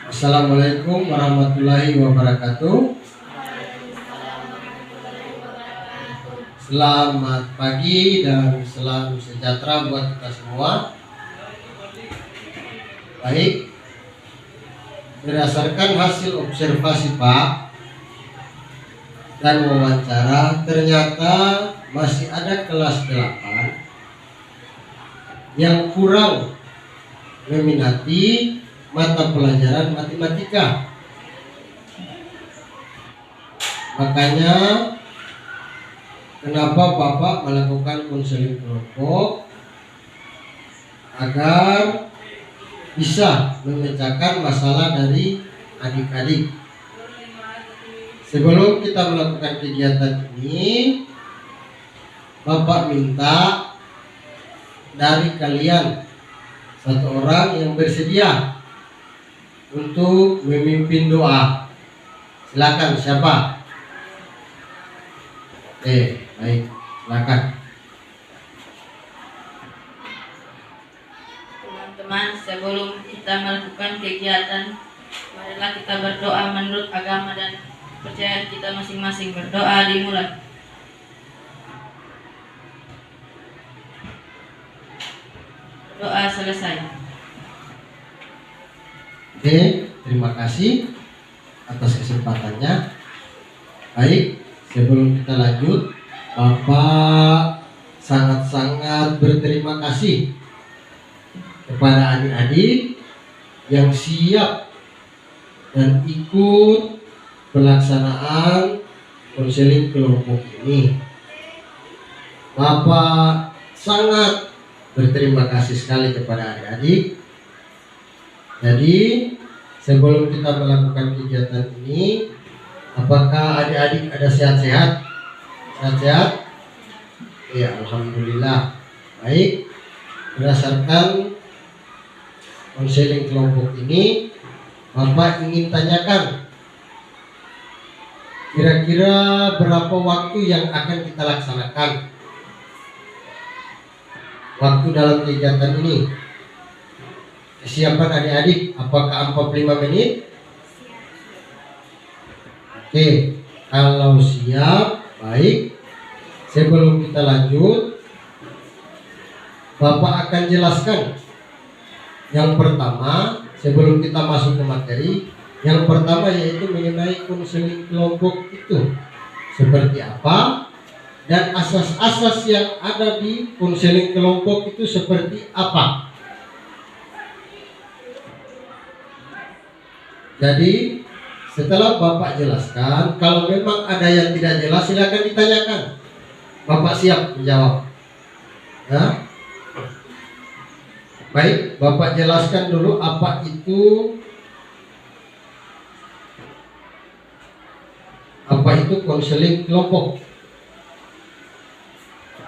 Assalamualaikum warahmatullahi wabarakatuh. Selamat pagi dan salam sejahtera buat kita semua. Baik, berdasarkan hasil observasi Pak dan wawancara, ternyata masih ada kelas 8 yang kurang meminati mata pelajaran matematika. Makanya kenapa Bapak melakukan konseling kelompok agar bisa memecahkan masalah dari adik-adik. Sebelum kita melakukan kegiatan ini, Bapak minta dari kalian satu orang yang bersedia untuk memimpin doa. Silakan, siapa? Baik, silakan. Teman-teman, sebelum kita melakukan kegiatan, marilah kita berdoa menurut agama dan kepercayaan kita masing-masing. Berdoa dimulai. Doa selesai. Terima kasih atas kesempatannya. Baik, sebelum kita lanjut, Bapak sangat-sangat berterima kasih kepada adik-adik yang siap dan ikut pelaksanaan konseling kelompok ini. Bapak sangat berterima kasih sekali kepada adik-adik. Jadi sebelum kita melakukan kegiatan ini, apakah adik-adik ada sehat-sehat? Sehat-sehat? Ya, alhamdulillah. Baik, berdasarkan konseling kelompok ini, Bapak ingin tanyakan kira-kira berapa waktu yang akan kita laksanakan waktu dalam kegiatan ini. Kesiapan adik-adik, apakah 45 menit? Oke, kalau siap, baik. Sebelum kita lanjut, Bapak akan jelaskan. Yang pertama, sebelum kita masuk ke materi, yang pertama yaitu mengenai konseling kelompok itu seperti apa, dan asas-asas yang ada di konseling kelompok itu seperti apa. Jadi setelah Bapak jelaskan, kalau memang ada yang tidak jelas silakan ditanyakan. Bapak siap menjawab. Ya. Baik, Bapak jelaskan dulu apa itu konseling kelompok.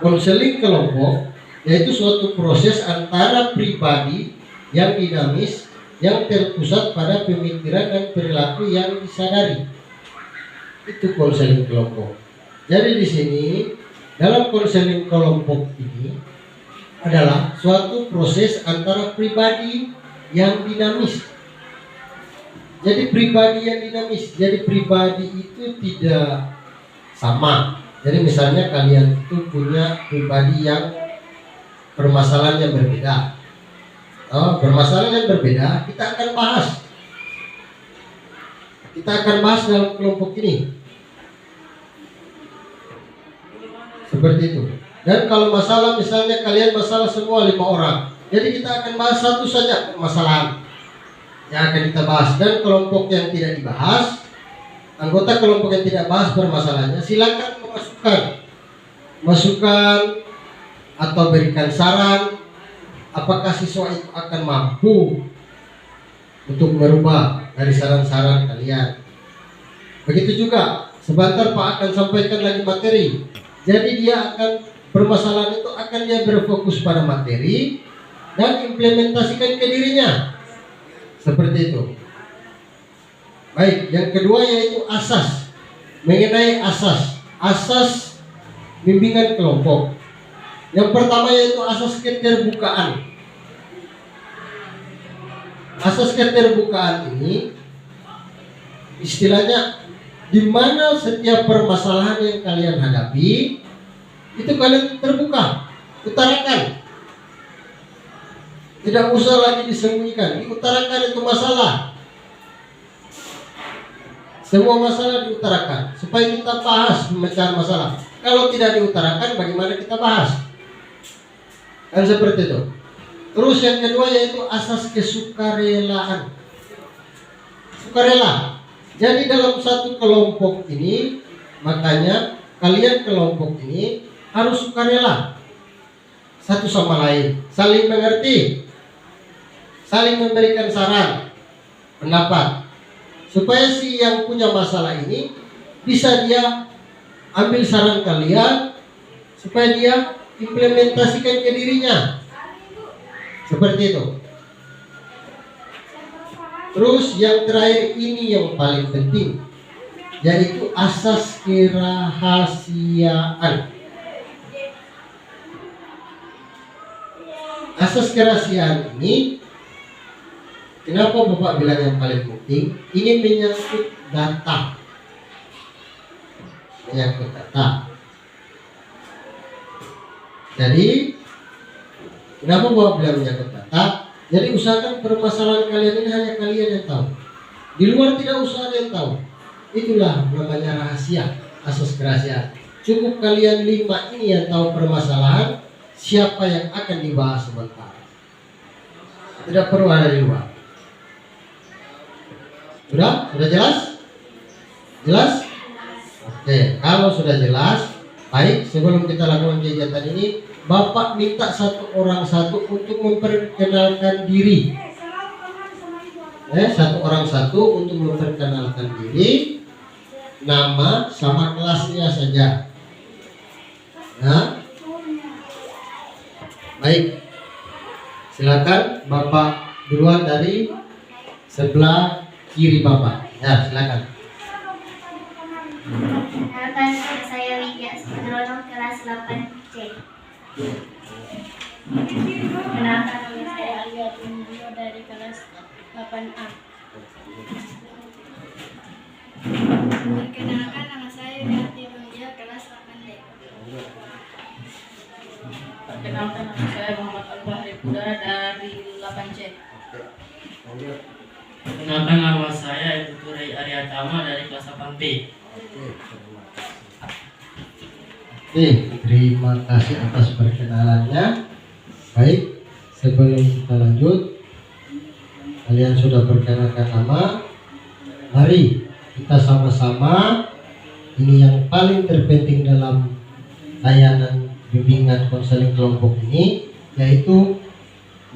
Konseling kelompok yaitu suatu proses antara pribadi yang dinamis yang terpusat pada pemikiran dan perilaku yang disadari. Itu konseling kelompok. Jadi di sini dalam konseling kelompok ini adalah suatu proses antara pribadi yang dinamis. Jadi pribadi yang dinamis. Jadi pribadi itu tidak sama. Jadi misalnya kalian itu punya pribadi yang permasalahannya berbeda. Permasalahan yang berbeda kita akan bahas. Kita akan bahas dalam kelompok ini. Seperti itu. Dan kalau masalah misalnya kalian masalah semua 5 orang, jadi kita akan bahas satu saja permasalahan yang akan kita bahas. Dan kelompok yang tidak dibahas, anggota kelompok yang tidak bahas permasalahannya, silakan masukan atau berikan saran. Apakah siswa itu akan mampu untuk merubah dari saran-saran kalian. Begitu juga sebentar Pak akan sampaikan lagi materi. Jadi dia akan permasalahan itu akan dia berfokus pada materi dan implementasikan ke dirinya. Seperti itu. Baik, yang kedua yaitu asas. Mengenai asas bimbingan kelompok. Yang pertama yaitu asas keterbukaan. Asas keterbukaan ini istilahnya di mana setiap permasalahan yang kalian hadapi itu kalian terbuka, utarakan. Tidak usah lagi disembunyikan, diutarakan itu masalah. Semua masalah diutarakan supaya kita bahas pemecahan masalah. Kalau tidak diutarakan, bagaimana kita bahas? Kan seperti itu. Terus yang kedua yaitu asas kesukarelaan. Sukarela. Jadi dalam satu kelompok ini, makanya kalian kelompok ini harus sukarela satu sama lain, saling mengerti, saling memberikan saran, pendapat, supaya si yang punya masalah ini bisa dia ambil saran kalian supaya dia implementasikan ke dirinya. Seperti itu. Terus yang terakhir ini yang paling penting, yaitu asas kerahasiaan. Asas kerahasiaan ini, kenapa Bapak bilang yang paling penting? Ini menyangkut data. Menyangkut data. Jadi kenapa Bapak bilang menyangkut data? Jadi usahakan permasalahan kalian ini hanya kalian yang tahu. Di luar tidak usah ada yang tahu. Itulah namanya rahasia, asas kerahasiaan. Cukup kalian 5 ini yang tahu permasalahan, siapa yang akan dibahas sementara. Tidak perlu ada di luar. Sudah? Sudah jelas? Jelas? Oke, kalau sudah jelas, baik, sebelum kita lakukan kegiatan ini, Bapak minta satu orang satu untuk memperkenalkan diri. Satu orang satu untuk memperkenalkan diri, nama sama kelasnya saja. Nah, baik. Silakan Bapak duluan dari sebelah kiri Bapak. Ya, silakan. Perkenalkan, saya Widya Sudrono, kelas 8C. Perkenalkan, saya Alia Tunjio dari kelas 8A. Perkenalkan, nama saya Wiati Tunjio, kelas 8D. Perkenalkan, nama saya Muhammad Al-Bahri Pudara dari 8C. Perkenalkan, nama saya Ibu Turai Aryatama dari kelas 8B. Terima kasih atas perkenalannya. Baik, sebelum kita lanjut, kalian sudah perkenalkan nama. Mari kita sama-sama, ini yang paling terpenting dalam layanan bimbingan konseling kelompok ini, yaitu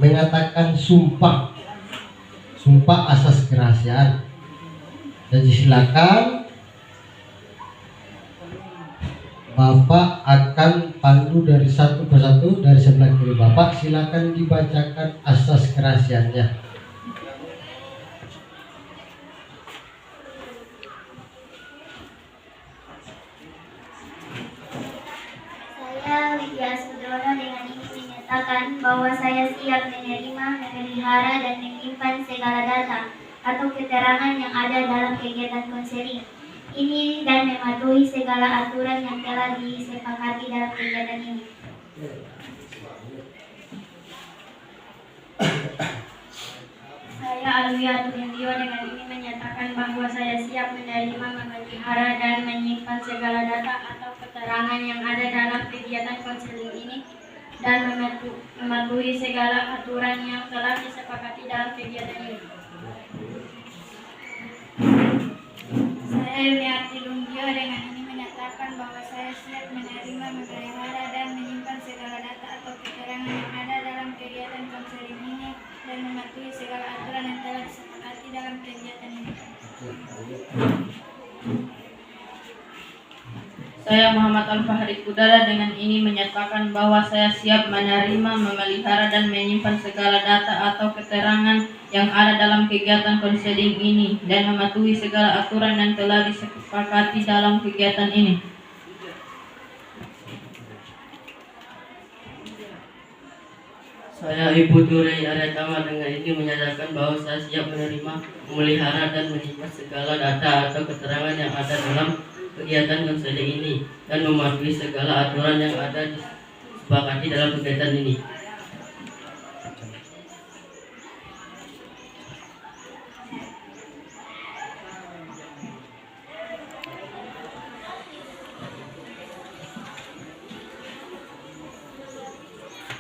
mengatakan sumpah asas kerahasiaan. Jadi silakan Bapak akan pandu dari satu persatu dari sebelah kiri Bapak. Silakan dibacakan asas kerahasiaannya. Saya Widya Sudrono dengan ini menyatakan bahwa saya siap menerima, memelihara, dan menyimpan segala data atau keterangan yang ada dalam kegiatan konseling ini dan mematuhi segala aturan yang telah disepakati dalam kegiatan ini. Saya Alwia Tunjio dengan ini menyatakan bahwa saya siap menerima, memelihara, dan menyimpan segala data atau keterangan yang ada dalam kegiatan konseling ini dan mematuhi segala aturan yang telah disepakati dalam kegiatan ini. Saya Wiati Tunjio dengan ini menyatakan bahwa saya siap menerima, memelihara, dan menyimpan segala data atau keterangan yang ada dalam kegiatan konseling ini dan mematuhi segala aturan yang telah disepakati dalam kegiatan ini. Saya Muhammad Al-Fahri Pudara dengan ini menyatakan bahwa saya siap menerima, memelihara, dan menyimpan segala data atau keterangan yang ada dalam kegiatan konseling ini dan mematuhi segala aturan yang telah disepakati dalam kegiatan ini. Saya Ibu Turai Aryatama dengan ini menyatakan bahwa saya siap menerima, memelihara dan menyimpan segala data atau keterangan yang ada dalam kegiatan konseling ini dan mematuhi segala aturan yang ada disepakati dalam kegiatan ini.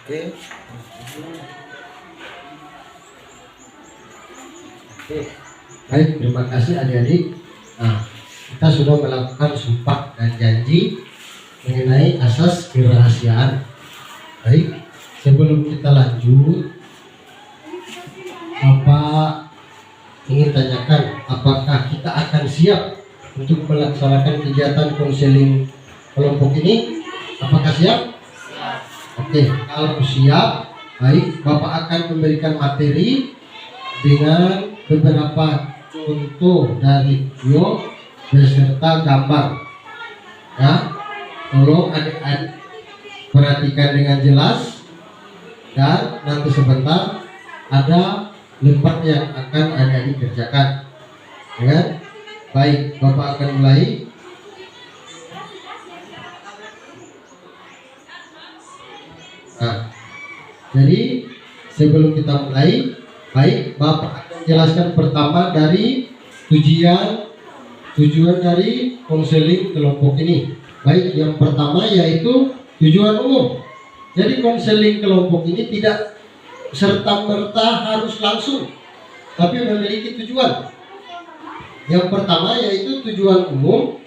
Oke. Oke. Baik, terima kasih adik-adik. Nah, kita sudah melakukan sumpah dan janji mengenai asas kerahasiaan. Baik, sebelum kita lanjut, Bapak ingin tanyakan apakah kita akan siap untuk melaksanakan kegiatan konseling kelompok ini? Apakah siap? Oke, kalau siap, baik, Bapak akan memberikan materi dengan beberapa contoh dari video beserta gambar. Ya, tolong adik-adik perhatikan dengan jelas dan nanti sebentar ada lembar yang akan adik-adik kerjakan. Ya, baik, Bapak akan mulai. Nah, jadi sebelum kita mulai, baik, Bapak akan jelaskan pertama dari tujuan dari konseling kelompok ini. Baik, yang pertama yaitu tujuan umum. Jadi konseling kelompok ini tidak serta-merta harus langsung, tapi memiliki tujuan. Yang pertama yaitu tujuan umum,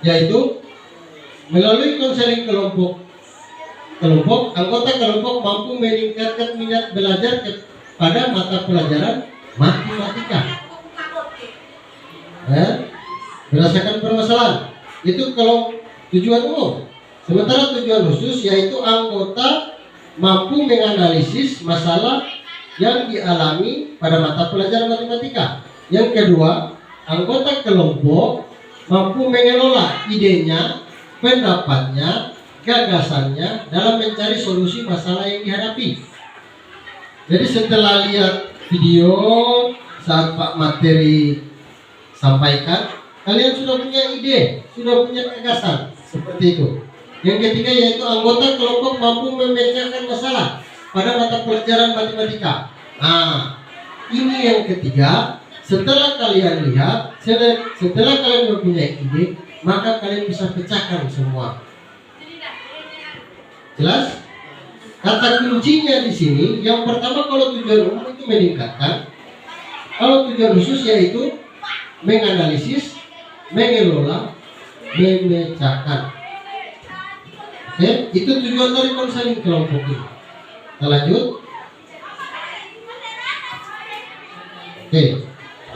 yaitu melalui konseling kelompok, anggota kelompok mampu meningkatkan minat belajar pada mata pelajaran matematika. Berdasarkan permasalahan, itu kalau tujuan umum. Sementara tujuan khusus yaitu anggota mampu menganalisis masalah yang dialami pada mata pelajaran matematika. Yang kedua, anggota kelompok mampu mengelola idenya, pendapatnya, gagasannya dalam mencari solusi masalah yang dihadapi. Jadi setelah lihat video saat Pak materi sampaikan, kalian sudah punya ide, sudah punya gagasan seperti itu. Yang ketiga yaitu anggota kelompok mampu memecahkan masalah pada mata pelajaran matematika. Nah, ini yang ketiga. Setelah kalian lihat, setelah kalian mempunyai ide, maka kalian bisa pecahkan semua. Jelas? Kata kuncinya di sini, yang pertama kalau tujuan umum itu meningkatkan, kalau tujuan khusus yaitu menganalisis, mengelola, memecahkan. Oke, itu tujuan dari konseling kelompok ini. Kita lanjut. Oke,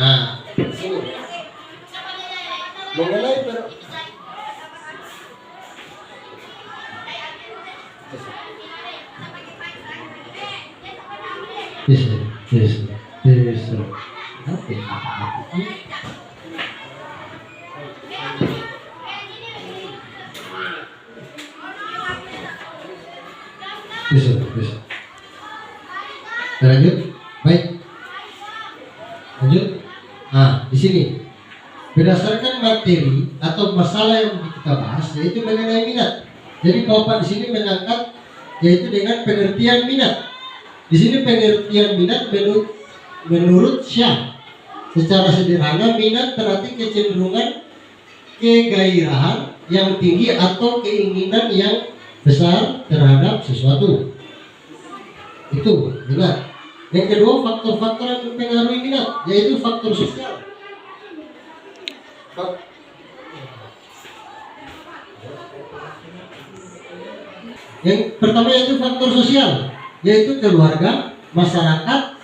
nah, mengenai bisa. Lanjut, baik. Lanjut. Nah, di sini berdasarkan materi atau masalah yang kita bahas yaitu mengenai minat. Jadi Bapak di sini mengangkat yaitu dengan pengertian minat. Di sini pengertian minat menurut Syah. Secara sederhana, minat berarti kecenderungan, kegairahan yang tinggi atau keinginan yang besar terhadap sesuatu. Itu minat. Yang kedua, faktor-faktor yang mempengaruhi minat yaitu faktor sosial. Yang pertama yaitu faktor sosial, yaitu keluarga, masyarakat,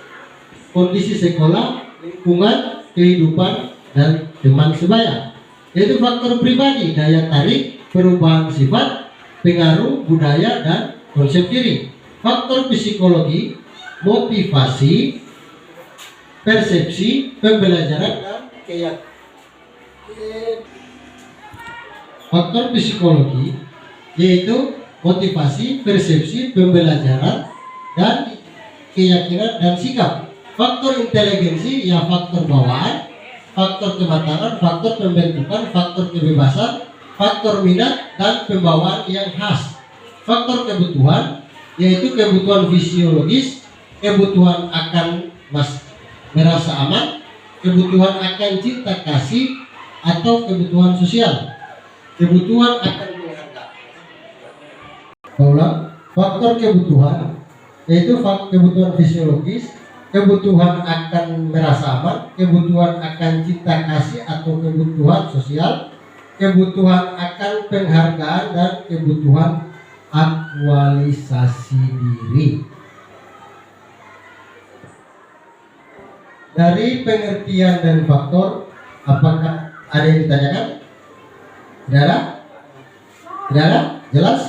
kondisi sekolah, lingkungan, kehidupan, dan teman sebaya. Yaitu faktor pribadi, daya tarik, perubahan sifat, pengaruh budaya, dan konsep diri. Faktor psikologi, motivasi, persepsi, pembelajaran, dan keyakinan. Faktor psikologi yaitu motivasi, persepsi, pembelajaran, dan keyakinan, dan sikap. Faktor inteligensi ya faktor bawaan, faktor kematangan, faktor pembentukan, faktor kebebasan, faktor minat, dan pembawaan yang khas. Faktor kebutuhan yaitu kebutuhan fisiologis, kebutuhan akan merasa aman, kebutuhan akan cinta kasih atau kebutuhan sosial, kebutuhan akan menghargai. Faktor kebutuhan yaitu kebutuhan fisiologis, kebutuhan akan merasa aman, kebutuhan akan cinta kasih atau kebutuhan sosial, kebutuhan akan penghargaan, dan kebutuhan aktualisasi diri. Dari pengertian dan faktor, apakah ada yang ditanyakan? Tidak ada? Tidak ada? Jelas?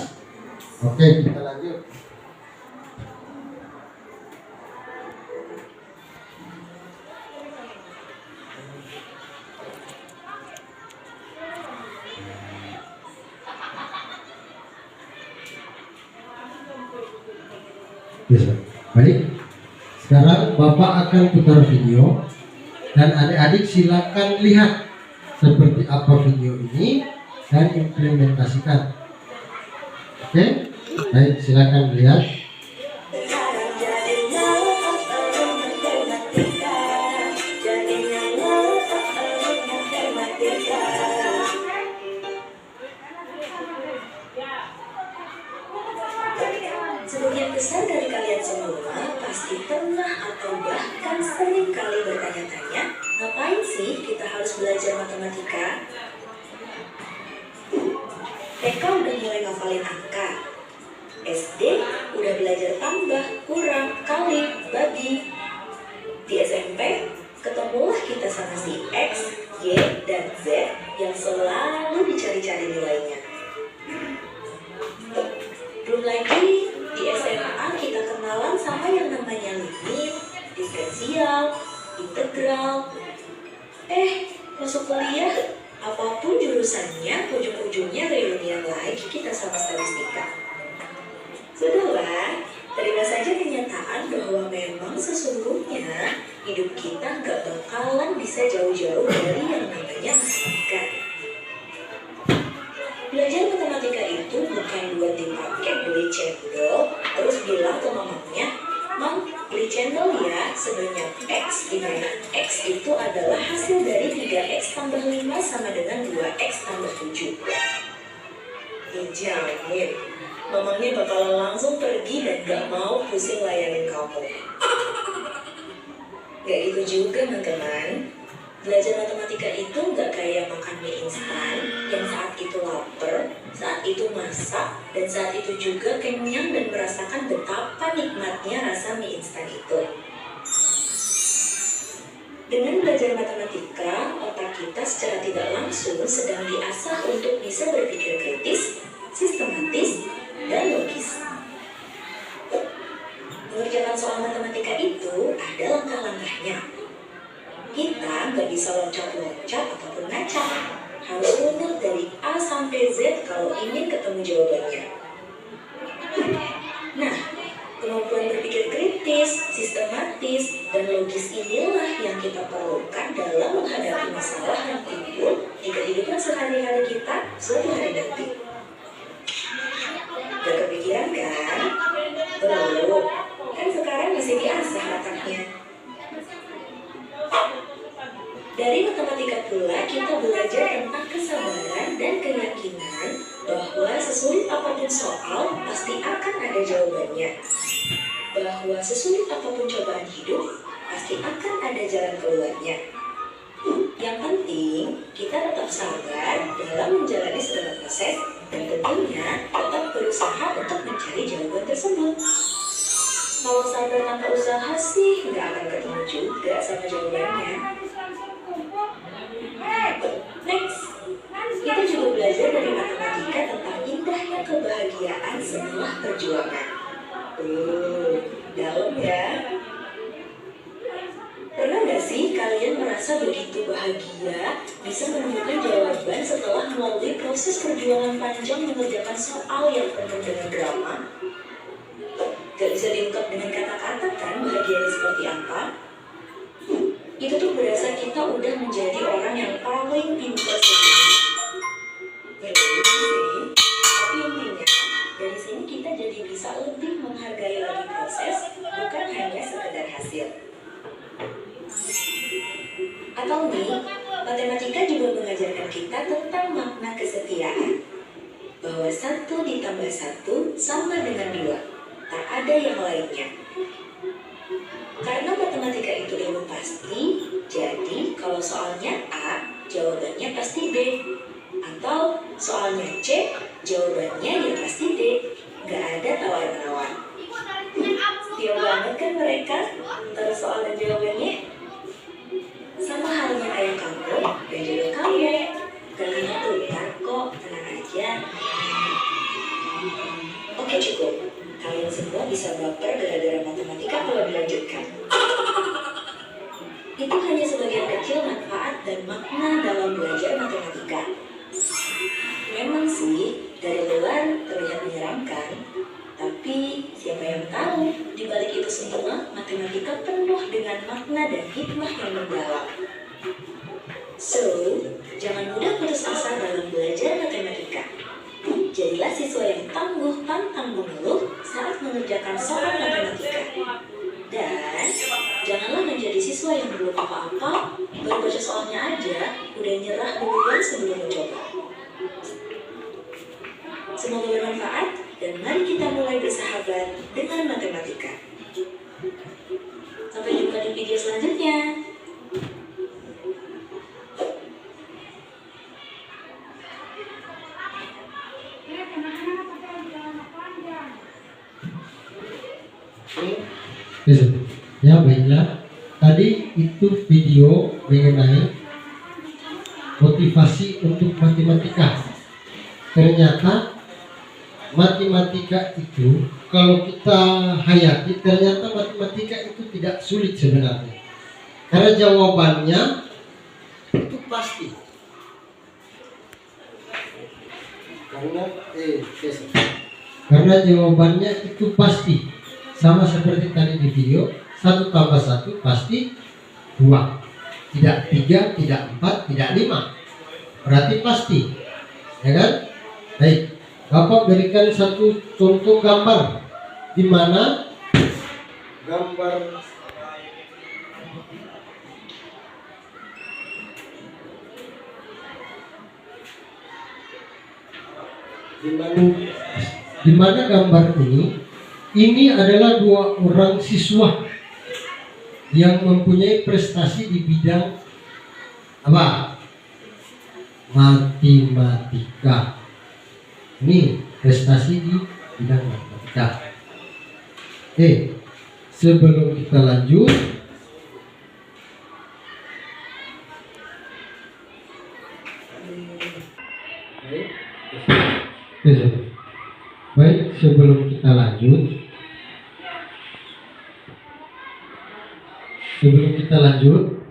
Oke, kita lanjut. Bisa. Baik. Sekarang Bapak akan putar video dan adik-adik silakan lihat seperti apa video ini dan implementasikan. Oke? Baik, silakan lihat. Sebagian besar dari kalian semua pasti pernah atau bahkan sering kali bertanya-tanya, ngapain sih kita harus belajar matematika? TK udah mulai ngafalin angka, SD udah belajar tambah, kurang, kali, bagi. Di SMP ketemulah kita sama si X, Y, dan Z yang selalu dicari-cari nilainya. Belum lagi di SMA kita kenalan sama yang namanya limit, diferensial, integral. Masuk kuliah, apapun jurusannya, ujung-ujungnya reunian lagi kita sama statistika. Sudahlah, terima saja kenyataan bahwa memang sesungguhnya hidup kita gak bakalan bisa jauh-jauh dari yang namanya matematika. Belajar matematika itu bukan buat dipakai beli cendol, terus bilang ke mamanya, "Mam, beli cendol ya sebanyak X, di mana X itu adalah hasil dari 3X tambah 5 sama dengan 2X tambah 7. Dijamin, mamanya bakalan langsung pergi dan gak mau pusing layanin kamu. Gak gitu juga, teman-teman. Belajar matematika itu gak kayak makan mie instan yang saat itu lapar, saat itu masak, dan saat itu juga kenyang dan merasakan betapa nikmatnya rasa mie instan itu. Dengan belajar matematika, otak kita secara tidak langsung sedang diasah untuk bisa berpikir kritis, sistematis, dan logis. Mengerjakan soal matematika itu ada langkah-langkahnya. Kita nggak bisa loncat-loncat ataupun ngacak. Harus runut dari A sampai Z kalau ingin ketemu jawabannya. Nah, kemampuan berpikir kritis, sistematis, dan logis inilah yang kita perlukan dalam menghadapi masalah yang timbul di kehidupan sehari-hari kita suatu hari nanti. Gak kepikiran kan? Belum. Kan sekarang masih diasah otaknya. Dari matematika pula kita belajar tentang kesabaran dan keyakinan bahwa sesulit apapun soal pasti akan ada jawabannya. Bahwa sesulit apapun cobaan hidup pasti akan ada jalan keluarnya. Yang penting kita tetap sabar dalam menjalani segala proses dan tentunya tetap berusaha untuk mencari jawaban tersebut. Kalau sabar tanpa usaha sih nggak akan ketemu juga sama jawabannya. Next, kita juga belajar dari matematika tentang indahnya kebahagiaan setelah perjuangan. Dalam ya. Pernah nggak sih kalian merasa begitu bahagia bisa menemukan jawaban setelah melalui proses perjuangan panjang mengerjakan soal yang penuh dengan drama? Gak bisa diungkap dengan kata-kata kan bahagianya seperti apa? Itu tuh berasa kita udah menjadi orang yang paling pintar sedunia. Berlebih sih, tapi intinya dari sini kita jadi bisa lebih menghargai lagi proses, bukan hanya sekedar hasil. Atau nih, matematika juga mengajarkan kita tentang makna kesetiaan. Bahwa 1 ditambah 1 sama dengan 2, tak ada yang lainnya. Karena matematika itu ilmu pasti, jadi kalau soalnya A, jawabannya pasti B. Atau soalnya C, jawabannya ya pasti D. Gak ada tawar-menawar. Dia banget kan mereka antara soal dan jawabannya. Sama halnya ayah kamu dan jodoh kamu. Kalian tukar kok, tenang aja. Oke cukup. Kalian semua bisa baper gara-gara matematika kalau dilanjutkan. Itu hanya sebagian kecil manfaat dan makna dalam belajar matematika. Memang sih, dari luar terlihat menyeramkan, tapi siapa yang tahu di balik itu semua matematika penuh dengan makna dan hikmah yang mendalam. So, jangan mudah putus asa dalam belajar matematika. Jadilah siswa yang tangguh pantang mengeluh saat mengerjakan soal matematika. Dan janganlah menjadi siswa yang belum apa-apa, baru baca soalnya aja, udah nyerah duluan sebelum mencoba. Semoga bermanfaat dan mari kita mulai bersahabat dengan matematika. Sampai jumpa di video selanjutnya. Ya baiklah, tadi itu video mengenai motivasi untuk matematika. Ternyata matematika itu kalau kita hayati, ternyata matematika itu tidak sulit sebenarnya, karena jawabannya itu pasti. Karena jawabannya itu pasti, sama seperti tadi di video, 1 tambah 1 pasti 2, tidak 3, tidak 4, tidak 5, berarti pasti, ya kan? Baik, Bapak berikan satu contoh gambar di mana gambar di mana gambar ini adalah 2 orang siswa yang mempunyai prestasi di bidang apa? Matematika. Ini prestasi di bidang matematika. Sebelum kita lanjut, sebelum kita lanjut,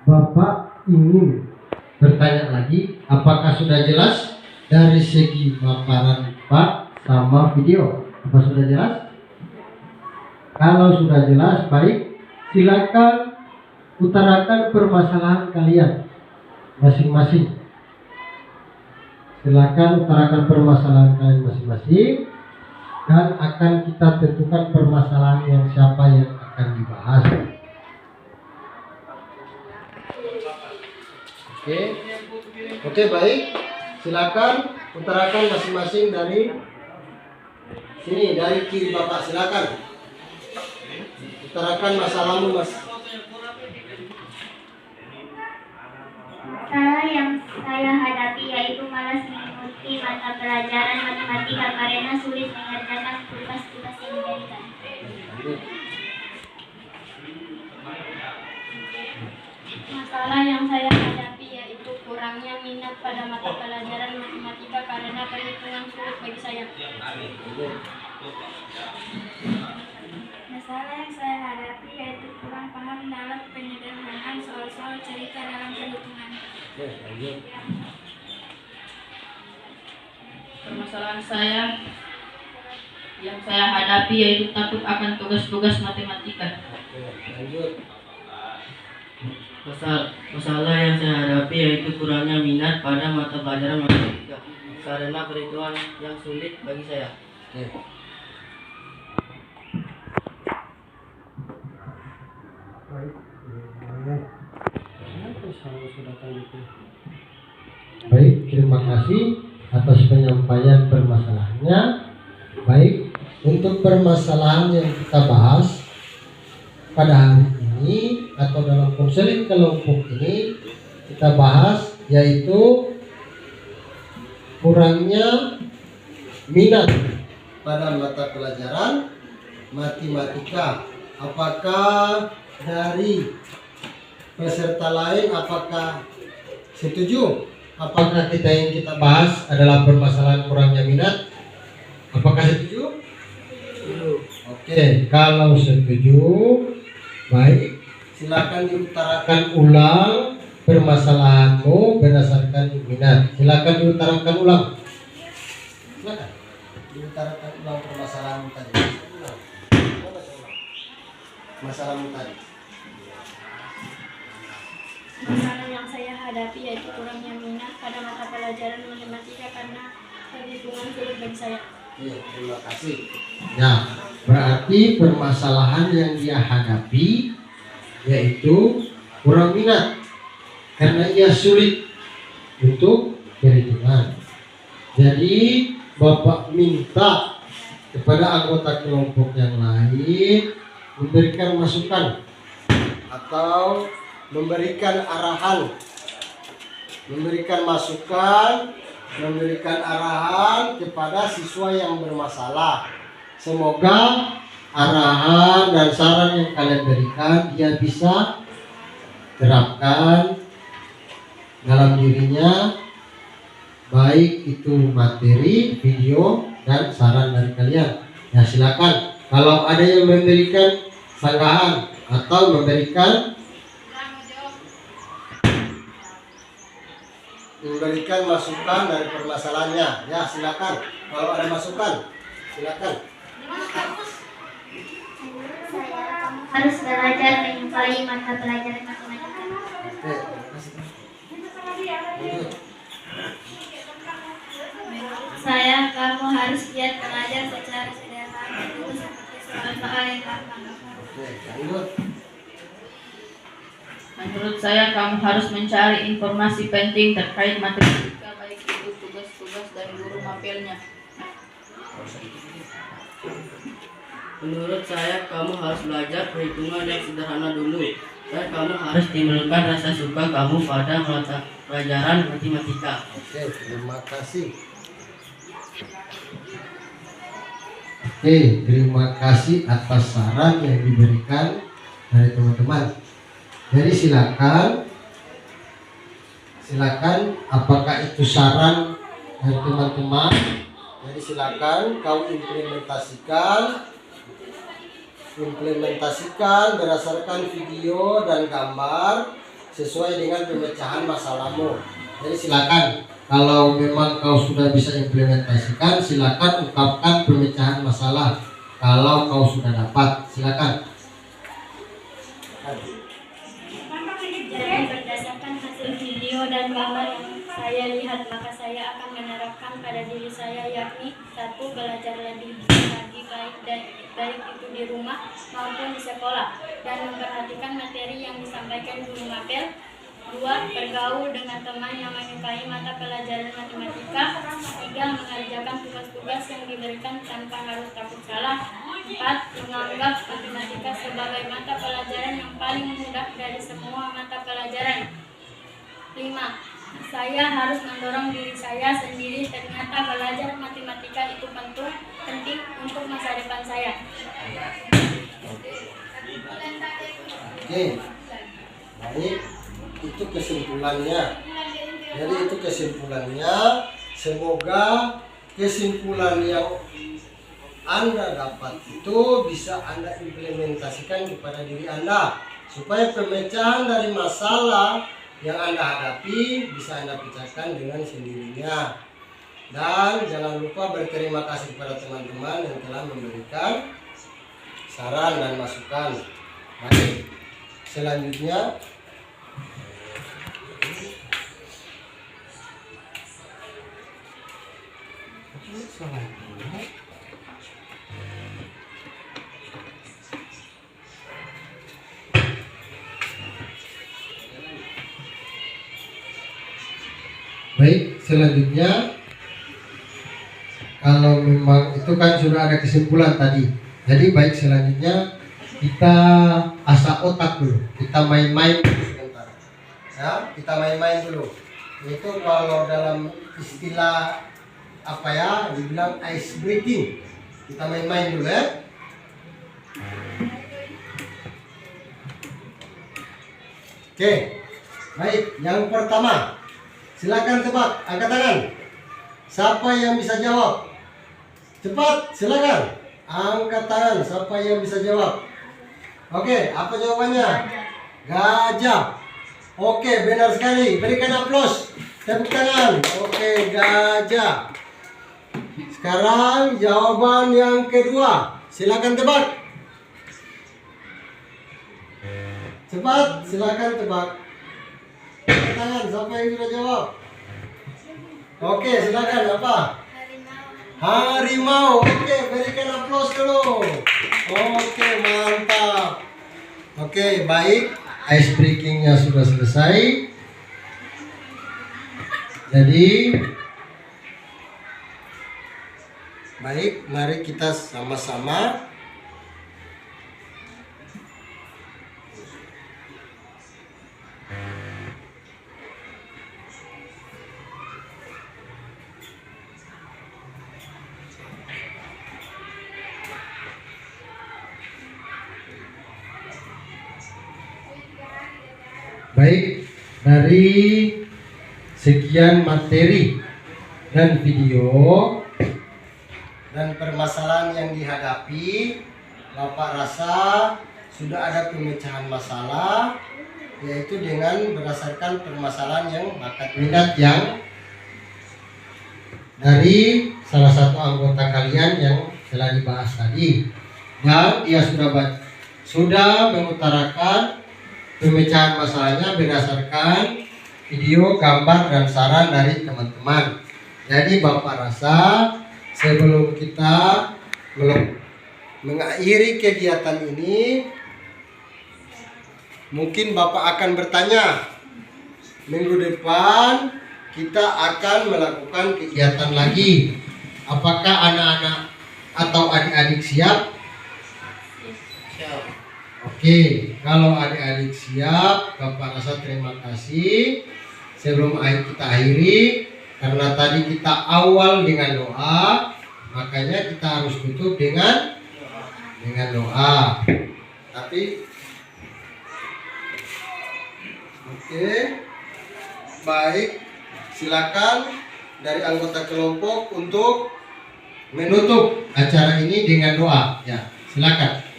Bapak ingin bertanya lagi, apakah sudah jelas dari segi paparan Pak sama video? Apa sudah jelas? Kalau sudah jelas, baik, silakan utarakan permasalahan kalian masing-masing. Silakan utarakan permasalahan kalian masing-masing, dan akan kita tentukan permasalahan yang siapa yang akan dibahas. Oke, baik. Silakan utarakan masing-masing dari sini, dari kiri Bapak, silakan. Utarakan masalahmu, Mas. Masalah yang saya hadapi yaitu malas mengikuti mata pelajaran matematika karena sulit mengerjakan tugas-tugas yang diberikan. Masalah yang saya hadapi yaitu kurangnya minat pada mata pelajaran matematika karena perhitungan sulit bagi saya. Masalah yang saya hadapi yaitu kurang paham dalam penyederhanaan soal-soal cerita dalam perhitungan. Permasalahan saya yang saya hadapi yaitu takut akan tugas-tugas matematika. Oke, lanjut. Masalah yang saya hadapi yaitu kurangnya minat pada mata pelajaran matematika karena perhitungan yang sulit bagi saya. Oke. Baik, terima kasih atas penyampaian permasalahannya. Baik, untuk permasalahan yang kita bahas pada hari ini atau dalam konseling kelompok ini kita bahas yaitu kurangnya minat pada mata pelajaran matematika. Apakah dari peserta lain apakah setuju? Apakah yang kita bahas adalah permasalahan kurangnya minat? Apakah setuju? Oke, kalau setuju, baik, silakan diutarakan ulang permasalahanmu berdasarkan minat. Silakan diutarakan ulang. Silakan diutarakan ulang permasalahanmu tadi. Masalahmu tadi. Masalah yang saya hadapi yaitu kurangnya minat pada mata pelajaran matematika karena perhitungan sulit bagi saya. Oke, terima kasih. Nah, berarti permasalahan yang dia hadapi yaitu kurang minat karena ia sulit untuk perhitungan. Jadi Bapak minta kepada anggota kelompok yang lain memberikan masukan atau memberikan arahan, memberikan masukan, memberikan arahan kepada siswa yang bermasalah. Semoga arahan dan saran yang kalian berikan dia bisa terapkan dalam dirinya, baik itu materi, video, dan saran dari kalian. Ya, silakan kalau ada yang memberikan sanggahan atau memberikan masukan dari permasalahannya, ya silakan. Kalau ada masukan, silakan. Saya, kamu harus belajar menyukai mata pelajaran matematika. Oke, Saya, kamu harus giat belajar secara sederhana dulu seperti soal-soal yang gampang. oke, lanjut. Menurut saya, kamu harus mencari informasi penting terkait matematika, baik itu tugas-tugas dan guru mapelnya. Menurut saya, kamu harus belajar perhitungan yang sederhana dulu, dan kamu harus timbulkan rasa suka kamu pada mata pelajaran matematika. Oke, terima kasih. Oke, terima kasih atas saran yang diberikan dari teman-teman. Jadi silakan apakah itu saran dari teman-teman. Jadi silakan kau implementasikan berdasarkan video dan gambar sesuai dengan pemecahan masalahmu. Jadi silakan kalau memang kau sudah bisa implementasikan, silakan ungkapkan pemecahan masalah. Kalau kau sudah dapat, silakan. Jadi berdasarkan hasil video dan gambar yang saya lihat, maka saya akan menerapkan pada diri saya, yakni 1. Belajar lebih lagi baik itu di rumah maupun di sekolah, dan memperhatikan materi yang disampaikan guru mapel. 2. Bergaul dengan teman yang menyukai mata pelajaran matematika. 3. Mengerjakan tugas-tugas yang diberikan tanpa harus takut salah. 4. Menganggap matematika sebagai mata pelajaran yang paling mudah dari semua mata pelajaran. 5. Saya harus mendorong diri saya sendiri, ternyata belajar matematika itu penting untuk masa depan saya. Oke, baik, itu kesimpulannya. Jadi itu kesimpulannya. Semoga kesimpulan yang Anda dapat itu bisa Anda implementasikan kepada diri Anda, supaya pemecahan dari masalah yang Anda hadapi bisa Anda pecahkan dengan sendirinya. Dan jangan lupa berterima kasih kepada teman-teman yang telah memberikan saran dan masukan. Baik, selanjutnya kalau memang itu kan sudah ada kesimpulan tadi. Jadi baik, selanjutnya kita asah otak dulu. Kita main-main sebentar. Ya, kita main-main dulu. Itu kalau dalam istilah apa ya, dibilang ice breaking. Kita main-main dulu ya. Oke, baik. Yang pertama, silakan tebak, angkat tangan. Siapa yang bisa jawab? Cepat, silakan. Angkat tangan, siapa yang bisa jawab? Oke, apa jawabannya? Gajah. Oke, benar sekali. Berikan aplaus. Tepuk tangan. Oke, gajah. Sekarang jawaban yang kedua. Silakan tebak. Cepat, silakan tebak. Angkat tangan, siapa yang sudah jawab? Oke, silakan. Apa? Harimau. Oke, berikan aplaus dulu. Oke, mantap. Oke, baik. Ice breakingnya sudah selesai. Jadi baik, mari kita sama-sama baik, dari sekian materi dan video dan permasalahan yang dihadapi, Bapak rasa sudah ada pemecahan masalah, yaitu dengan berdasarkan permasalahan yang bakat minat yang dari salah satu anggota kalian yang telah dibahas tadi, dan dia sudah mengutarakan pemecahan masalahnya berdasarkan video, gambar, dan saran dari teman-teman. Jadi Bapak rasa sebelum kita mengakhiri kegiatan ini, mungkin Bapak akan bertanya, minggu depan kita akan melakukan kegiatan lagi. Apakah anak-anak atau adik-adik siap? Oke, kalau adik-adik siap, Bapak rasa terima kasih. Sebelum kita akhiri, karena tadi kita awal dengan doa, makanya kita harus tutup dengan doa. Tapi oke, baik, silakan dari anggota kelompok untuk menutup acara ini dengan doa. Ya, silakan.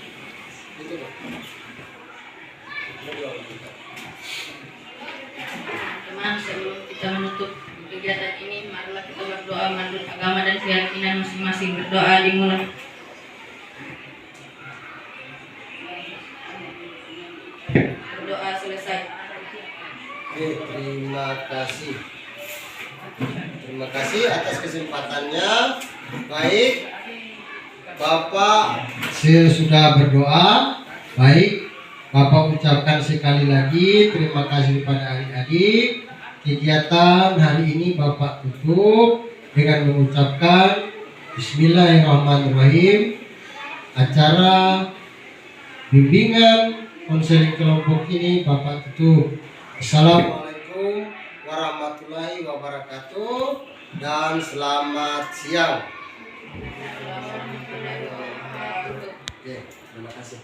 Teman, sebelum kita menutup kegiatan ini, marilah kita berdoa menurut agama dan keyakinan masing-masing. Berdoa dimulai. Berdoa selesai. Oke, terima kasih. Terima kasih atas kesempatannya. Baik, Bapak sudah berdoa. Baik, Bapak ucapkan sekali lagi terima kasih kepada adik-adik. Kegiatan hari ini Bapak tutup dengan mengucapkan Bismillahirrahmanirrahim. Acara bimbingan konseling kelompok ini Bapak tutup. Assalamualaikum warahmatullahi wabarakatuh dan selamat siang. Oke, terima kasih.